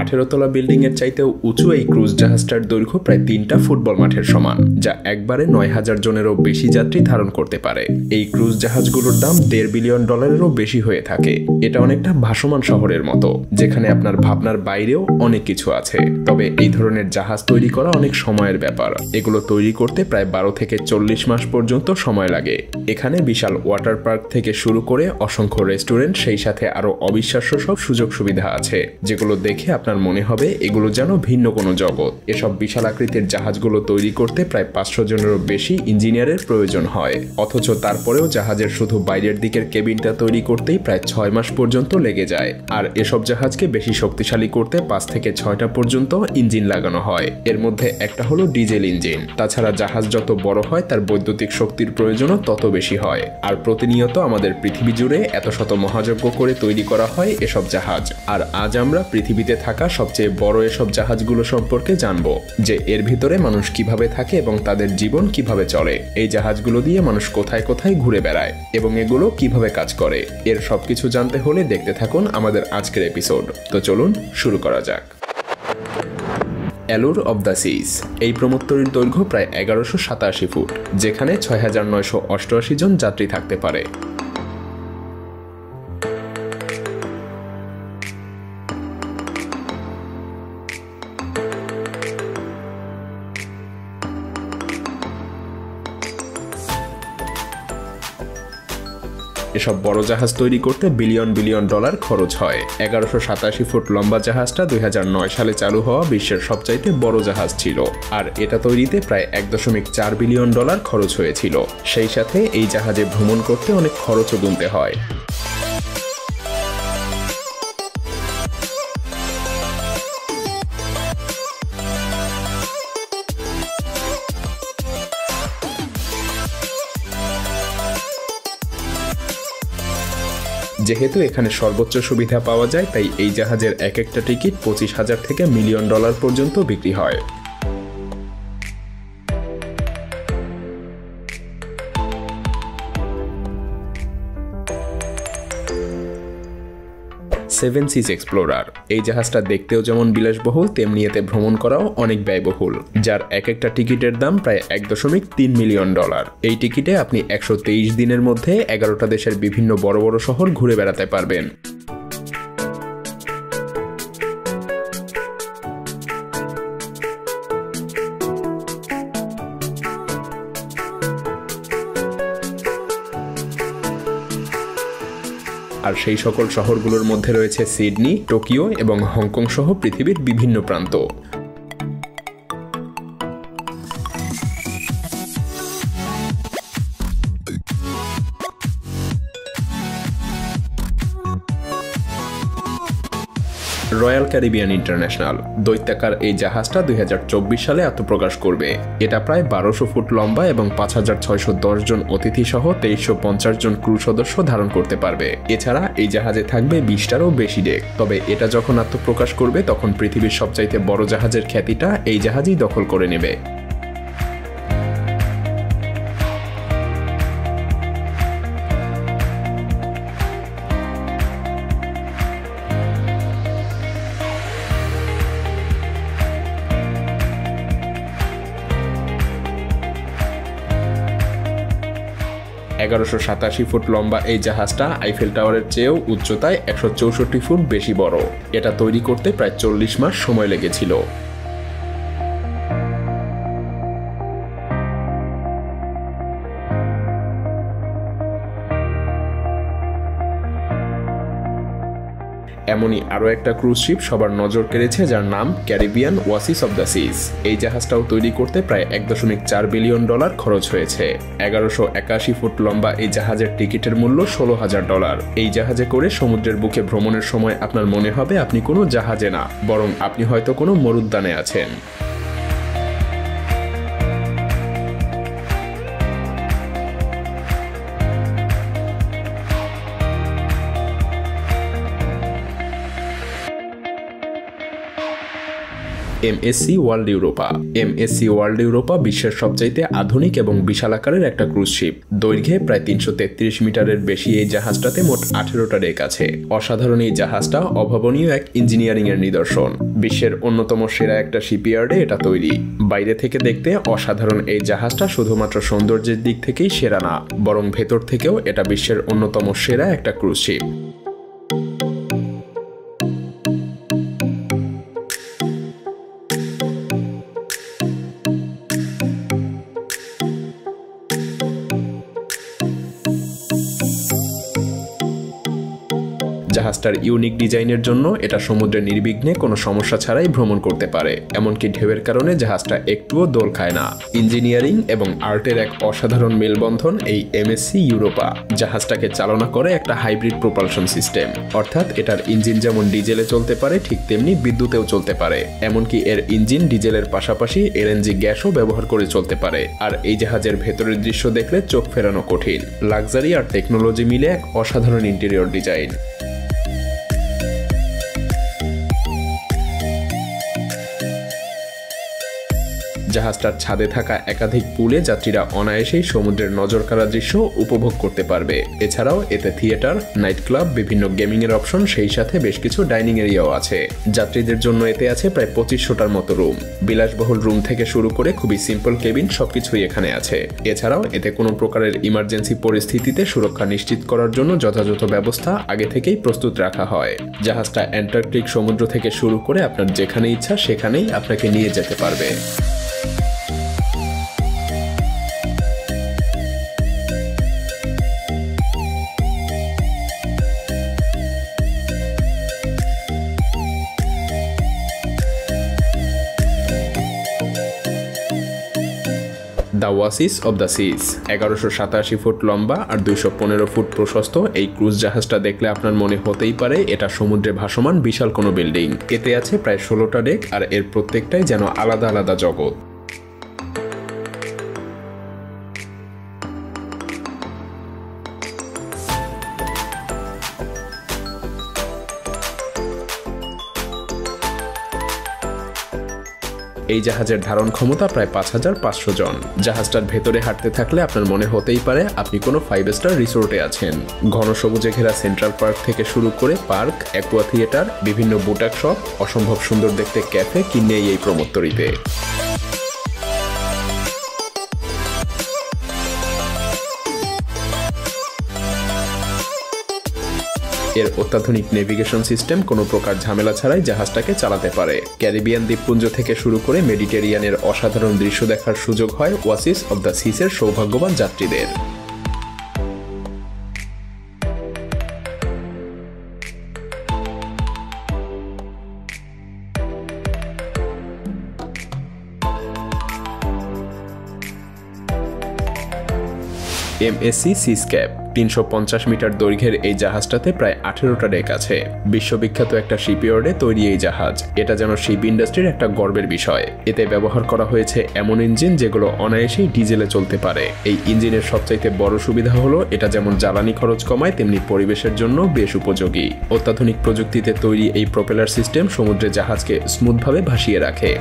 18 তলা বিল্ডিং এর চাইতেও উঁচু এই ক্রুজ জাহাজটার দৈর্ঘ্য প্রায় 3টা ফুটবল মাঠের সমান, যা একবারে 9000 জনেরও বেশি যাত্রী ধারণ করতে পারে। এই ক্রুজ জাহাজগুলোর দাম $1.5 বিলিয়ন বেশি হয়ে থাকে। এটা অনেকটা ভাসমান শহরের মতো, যেখানে আপনার ভাবনার বাইরেও অনেক কিছু আছে। তবে এই ধরনের জাহাজ তৈরি করা অনেক সময়ের ব্যাপার। এগুলো তৈরি করতে প্রায় 12 থেকে 40 মাস পর্যন্ত সময় লাগে। এখানে বিশাল ওয়াটার পার্ক থেকে শুরু করে অসংখ্য রেস্টুরেন্ট, সেই সাথে আরো অবিশ্বাস্য সব সুযোগ সুবিধা আছে, যেগুলো দেখে আপনার মনে হবে এগুলো যেন ভিন্ন কোনো জগৎ। এসব বিশাল আকৃতির জাহাজগুলো তৈরি করতে প্রায় 500 জনেরও বেশি ইঞ্জিনিয়ারের প্রয়োজন হয়। অথচ তারপরেও জাহাজের শুধু বাইরের দিকের কেবিনটা তৈরি করতেই প্রায় 6 মাস পর্যন্ত লেগে যায়। আর এসব জাহাজকে বেশি শক্তিশালী করতে 5 থেকে 6টা পর্যন্ত ইঞ্জিন লাগানো হয়। এর মধ্যে একটা হলো ডিজেল ইঞ্জিন। তাছাড়া জাহাজ যত বড় হয় তার বৈদ্যুতিক শক্তির প্রয়োজনও তত বেশি হয়। আর প্রতিনিয়ত আমাদের পৃথিবী জুড়ে এত শত মহাযজ্ঞ করে তৈরি করা হয় এসব জাহাজ। আর আজ আমরা পৃথিবীতে থাকা সবচেয়ে বড় এসব জাহাজগুলো সম্পর্কে জানবো, যে এর ভিতরে মানুষ কিভাবে থাকে এবং তাদের জীবন কিভাবে চলে। এই জাহাজগুলো দিয়ে মানুষ কোথায় কোথায় ঘুরে বেড়ায় এবং এগুলো কিভাবে কাজ করে। এর সবকিছু জানতে হলে দেখতে থাকুন আমাদের আজকের এপিসোড। তো চলুন শুরু করা যাক। অ্যালুর অব দ্য সিজ। এই প্রমোত্তরীর দৈর্ঘ্য প্রায় 1187 ফুট, যেখানে 6988 জন যাত্রী থাকতে পারে। এসব বড় জাহাজ তৈরি করতে বিলিয়ন বিলিয়ন ডলার খরচ হয়। 1187 ফুট লম্বা জাহাজটা 2009 সালে চালু হওয়া বিশ্বের সবচাইতে বড় জাহাজ ছিল, আর এটা তৈরিতে প্রায় $1.4 বিলিয়ন খরচ হয়েছিল। সেই সাথে এই জাহাজে ভ্রমণ করতে অনেক খরচও গুনতে হয়। যেহেতু এখানে সর্বোচ্চ সুবিধা পাওয়া যায়, তাই এই জাহাজের এক একটা টিকিট $25,000 থেকে $1 মিলিয়ন পর্যন্ত বিক্রি হয়। সেভেন সিজ এক্সপ্লোরার। এই জাহাজটা দেখতেও যেমন বিলাসবহুল, তেমনি এতে ভ্রমণ করাও অনেক ব্যয়বহুল, যার এক একটা টিকিটের দাম প্রায় $1.3 মিলিয়ন। এই টিকিটে আপনি 123 দিনের মধ্যে 11টা দেশের বিভিন্ন বড় বড় শহর ঘুরে বেড়াতে পারবেন। আর সেই সকল শহরগুলোর মধ্যে রয়েছে সিডনি, টোকিও এবং হংকং সহ পৃথিবীর বিভিন্ন প্রান্ত। Royal Caribbean international. দৈত্যাকার এই জাহাজটা 2024 সালে আত্মপ্রকাশ করবে। এটা প্রায় 1200 ফুট লম্বা এবং 5610 জন অতিথি সহ 2350 জন ক্রু সদস্য ধারণ করতে পারবে। এছাড়া এই জাহাজে থাকবে 20টারও বেশি ডেক। তবে এটা যখন আত্মপ্রকাশ করবে তখন পৃথিবীর সবচাইতে বড় জাহাজের খ্যাতিটা এই জাহাজই দখল করে নেবে। $1187 ফুট লম্বা এই জাহাজটা আইফেল টাওয়ারের চেয়েও উচ্চতায় 164 ফুট বেশি বড়। এটা তৈরি করতে প্রায় 40 মাস সময় লেগেছিল। এমনই আরও একটা ক্রুজ শিপ সবার নজর কেড়েছে, যার নাম ক্যারিবিয়ান ওয়াসিস অব দ্য সিজ। এই জাহাজটাও তৈরি করতে প্রায় $1.4 বিলিয়ন খরচ হয়েছে। 1181 ফুট লম্বা এই জাহাজের টিকিটের মূল্য $16,000। এই জাহাজে করে সমুদ্রের বুকে ভ্রমণের সময় আপনার মনে হবে আপনি কোনো জাহাজে না, বরং আপনি হয়তো কোনো মরুদ্যানে আছেন। MSc world Europa. MSc world Europa বিশ্বের সবচাইতে আধুনিক এবং বিশাল আকারের একটা ক্রুজ শিপ। দৈর্ঘ্যে প্রায় 333 মিটারের বেশি এই জাহাজটাতে মোট 18টা ডেক আছে। অসাধারণ এই জাহাজটা অভাবনীয় এক ইঞ্জিনিয়ারিং এর নিদর্শন। বিশ্বের অন্যতম সেরা একটা শিপইয়ার্ডে এটা তৈরি। বাইরে থেকে দেখতে অসাধারণ এই জাহাজটা শুধুমাত্র সৌন্দর্যের দিক থেকেই সেরা না, বরং ভেতর থেকেও এটা বিশ্বের অন্যতম সেরা একটা ক্রুজ শিপ। জাহাজটার ইউনিক ডিজাইনের জন্য এটা সমুদ্রে নির্বিঘ্নে কোনো সমস্যা ছাড়াই ভ্রমণ করতে পারে, এমনকি ঢেউয়ের কারণে জাহাজটা একটুও দোল খায় না। ইঞ্জিনিয়ারিং এবং আর্টের এক অসাধারণ মেলবন্ধন এই এমএসসি ইউরোপা। জাহাজটাকে চালনা করে একটা হাইব্রিড প্রোপালশন সিস্টেম, অর্থাৎ এটার ইঞ্জিন যেমন ডিজেলে চলতে পারে ঠিক তেমনি বিদ্যুতেও চলতে পারে। এমনকি এর ইঞ্জিন ডিজেলের পাশাপাশি এলএনজি গ্যাসও ব্যবহার করে চলতে পারে। আর এই জাহাজের ভেতরের দৃশ্য দেখলে চোখ ফেরানো কঠিন। লাক্সারি আর টেকনোলজি মিলে এক অসাধারণ ইন্টেরিয়র ডিজাইন। জাহাজটার ছাদে থাকা একাধিক পুলে যাত্রীরা অনায়াসেই সমুদ্রের নজরকাড়া দৃশ্য উপভোগ করতে পারবে। এছাড়াও এতে থিয়েটার, নাইট ক্লাব, বিভিন্ন গেমিং এর অপশন, সেই সাথে বেশ কিছু ডাইনিং এরিয়াও আছে। যাত্রীদের জন্য এতে আছে প্রায় 2500টার মতো রুম। বিলাসবহুল রুম থেকে শুরু করে খুবই সিম্পল কেবিন সবকিছুই এখানে আছে। এছাড়াও এতে কোনো প্রকারের ইমার্জেন্সি পরিস্থিতিতে সুরক্ষা নিশ্চিত করার জন্য যথাযথ ব্যবস্থা আগে থেকেই প্রস্তুত রাখা হয়। জাহাজটা অ্যান্টার্কটিক সমুদ্র থেকে শুরু করে আপনার যেখানে ইচ্ছা সেখানেই আপনাকে নিয়ে যেতে পারবে। The Oasis of the Seas. 1187 foot লম্বা আর 215 ফুট প্রশস্ত এই ক্রুজ জাহাজটা দেখলে আপনার মনে হতেই পারে এটা সমুদ্রে ভাসমান বিশাল কোনো বিল্ডিং। এতে আছে প্রায় 16টা ডেক আর এর প্রত্যেকটাই যেন আলাদা আলাদা জগৎ। এই জাহাজের ধারণ ক্ষমতা প্রায় 5500 জন। জাহাজটার ভেতরে হাঁটতে থাকলে আপনার মনে হতেই পারে আপনি কোনো 5 স্টার রিসোর্টে আছেন। ঘন সবুজে ঘেরা সেন্ট্রাল পার্ক থেকে শুরু করে পার্ক, অ্যাকোয়া থিয়েটার, বিভিন্ন বুটাক শপ, অসম্ভব সুন্দর দেখতে ক্যাফে কিনেই এই প্রমোত্তরীতে। এর অত্যাধুনিক নেভিগেশন সিস্টেম কোনো প্রকার ঝামেলা ছাড়াই জাহাজটাকে চালাতে পারে। ক্যারিবিয়ান দ্বীপপুঞ্জ থেকে শুরু করে মেডিটেরিয়ানের অসাধারণ দৃশ্য দেখার সুযোগ হয় ওয়াসিস অব দ্য সিসের সৌভাগ্যবান যাত্রীদের। এমএসসি সিস্ক্যাপ 350 মিটার দৈর্ঘ্যের এই জাহাজটাতে প্রায় 18টা ডেক আছে। বিশ্ববিখ্যাত একটা শিপইয়ার্ডে তৈরি এই জাহাজ, এটা যেন শিপ ইন্ডাস্ট্রির একটা গর্বের বিষয়। এতে ব্যবহার করা হয়েছে এমন ইঞ্জিন যেগুলো অনায়াসেই ডিজেলে চলতে পারে। এই ইঞ্জিনের সবচাইতে বড় সুবিধা হলো এটা যেমন জ্বালানি খরচ কমায় তেমনি পরিবেশের জন্য বেশ উপযোগী। অত্যাধুনিক প্রযুক্তিতে তৈরি এই প্রপেলার সিস্টেম সমুদ্রে জাহাজকে স্মুথভাবে ভাসিয়ে রাখে।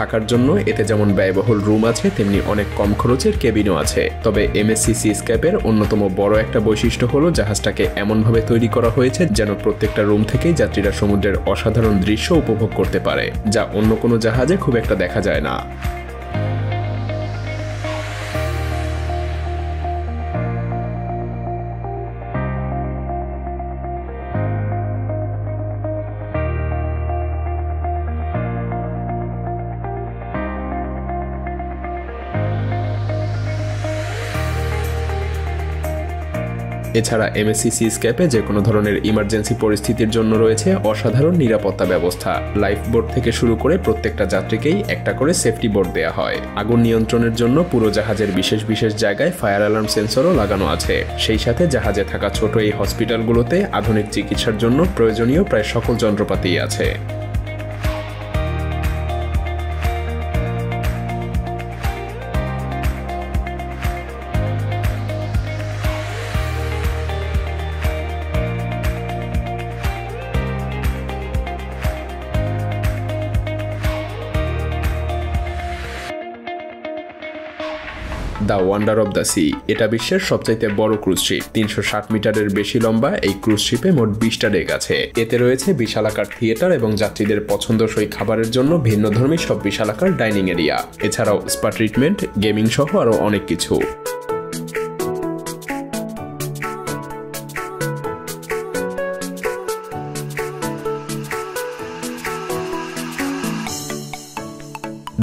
থাকার জন্য এতে যেমন ব্যয়বহুল রুম আছে তেমনি অনেক কম খরচের কেবিনও আছে। তবে এমএসসি সিস্ক্যাপের অন্যতম বড় একটা বৈশিষ্ট্য হলো জাহাজটাকে এমনভাবে তৈরি করা হয়েছে যেন প্রত্যেকটা রুম থেকেই যাত্রীরা সমুদ্রের অসাধারণ দৃশ্য উপভোগ করতে পারে, যা অন্য কোনো জাহাজে খুব একটা দেখা যায় না। এছাড়া এমএসসি সিস্ক্যাপে যে কোনো ধরনের ইমার্জেন্সি পরিস্থিতির জন্য রয়েছে অসাধারণ নিরাপত্তা ব্যবস্থা। লাইফ বোট থেকে শুরু করে প্রত্যেকটা যাত্রীকেই একটা করে সেফটি বোর্ড দেওয়া হয়। আগুন নিয়ন্ত্রণের জন্য পুরো জাহাজের বিশেষ বিশেষ জায়গায় ফায়ার অ্যালার্ম সেন্সরও লাগানো আছে। সেই সাথে জাহাজে থাকা ছোট এই হসপিটালগুলোতে আধুনিক চিকিৎসার জন্য প্রয়োজনীয় প্রায় সকল যন্ত্রপাতি আছে। The wonder of the sea এটা বিশ্বের সবচাইতে বড় ক্রুজ শিপ। 360 মিটারের বেশি লম্বা এই ক্রুজ শিপে মোট 20টা ডেক আছে। এতে রয়েছে বিশালাকার থিয়েটার এবং যাত্রীদের পছন্দসই খাবারের জন্য ভিন্নধর্মী সব বিশালাকার ডাইনিং এরিয়া, এছাড়াও স্পা ট্রিটমেন্ট, গেমিং সহ আরও অনেক কিছু।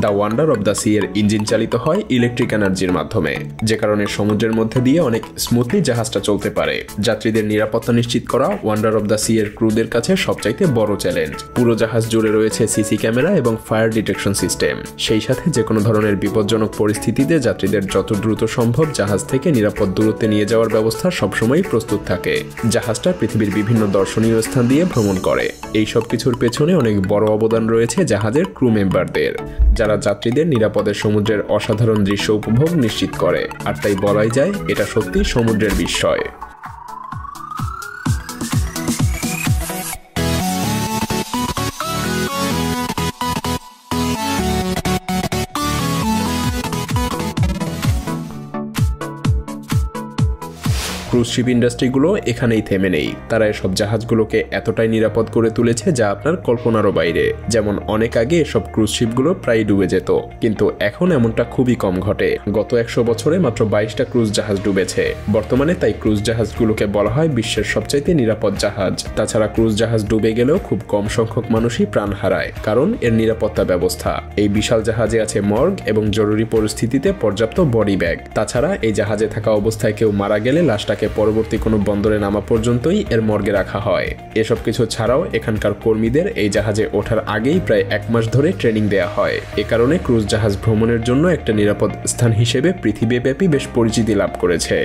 The wonder of the sea এর ইঞ্জিন চালিত হয় ইলেকট্রিক এনার্জির মাধ্যমে, যে কারণে সমুদ্রের মধ্যে দিয়ে অনেক স্মুথলি জাহাজটা চলতে পারে। যাত্রীদের নিরাপত্তা নিশ্চিত করা ওয়ান্ডার অব দ্য সি এর ক্রুদের কাছে সবচাইতে বড় চ্যালেঞ্জ। পুরো জাহাজ জুড়ে রয়েছে সিসি ক্যামেরা এবং ফায়ার ডিটেকশন সিস্টেম, সেই সাথে যে কোনো ধরনের বিপজ্জনক পরিস্থিতিতে যাত্রীদের যত দ্রুত সম্ভব জাহাজ থেকে নিরাপদ দূরত্বে নিয়ে যাওয়ার ব্যবস্থা সবসময়ই প্রস্তুত থাকে। জাহাজটা পৃথিবীর বিভিন্ন দর্শনীয় স্থান দিয়ে ভ্রমণ করে। এই সব কিছুর পেছনে অনেক বড় অবদান রয়েছে জাহাজের ক্রু মেম্বারদের, যারা যাত্রীদের নিরাপদে সমুদ্রের অসাধারণ দৃশ্য উপভোগ নিশ্চিত করে। আর তাই বলাই যায় এটা সত্যি সমুদ্রের বিস্ময়। ক্রুজ শিপ ইন্ডাস্ট্রিগুলো এখানেই থেমে নেই। তারা এসব জাহাজগুলোকে এতটাই নিরাপদ করে তুলেছে যা আপনার কল্পনারও বাইরে। যেমন অনেক আগে এসব ক্রুজ শিপগুলো প্রায় ডুবে যেত, কিন্তু এখন এমনটা খুবই কম ঘটে। গত 100 বছরে মাত্র 22টা ক্রুজ জাহাজ ডুবেছে। বর্তমানে তাই ক্রুজ জাহাজগুলোকে বলা হয় বিশ্বের সবচাইতে নিরাপদ জাহাজ। তাছাড়া ক্রুজ জাহাজ ডুবে গেলেও খুব কম সংখ্যক মানুষই প্রাণ হারায়, কারণ এর নিরাপত্তা ব্যবস্থা। এই বিশাল জাহাজে আছে মর্গ এবং জরুরি পরিস্থিতিতে পর্যাপ্ত বডি ব্যাগ। তাছাড়া এই জাহাজে থাকা অবস্থায় কেউ মারা গেলে লাশটা পরবর্তী কোনো বন্দরে নামা পর্যন্তই এর মর্গে রাখা হয়। এসব কিছু ছাড়াও এখানকার কর্মীদের এই জাহাজে ওঠার আগেই প্রায় 1 মাস ধরে ট্রেনিং দেওয়া হয়। এ কারণে ক্রুজ জাহাজ ভ্রমণের জন্য একটা নিরাপদ স্থান হিসেবে পৃথিবীব্যাপী বেশ পরিচিতি লাভ করেছে।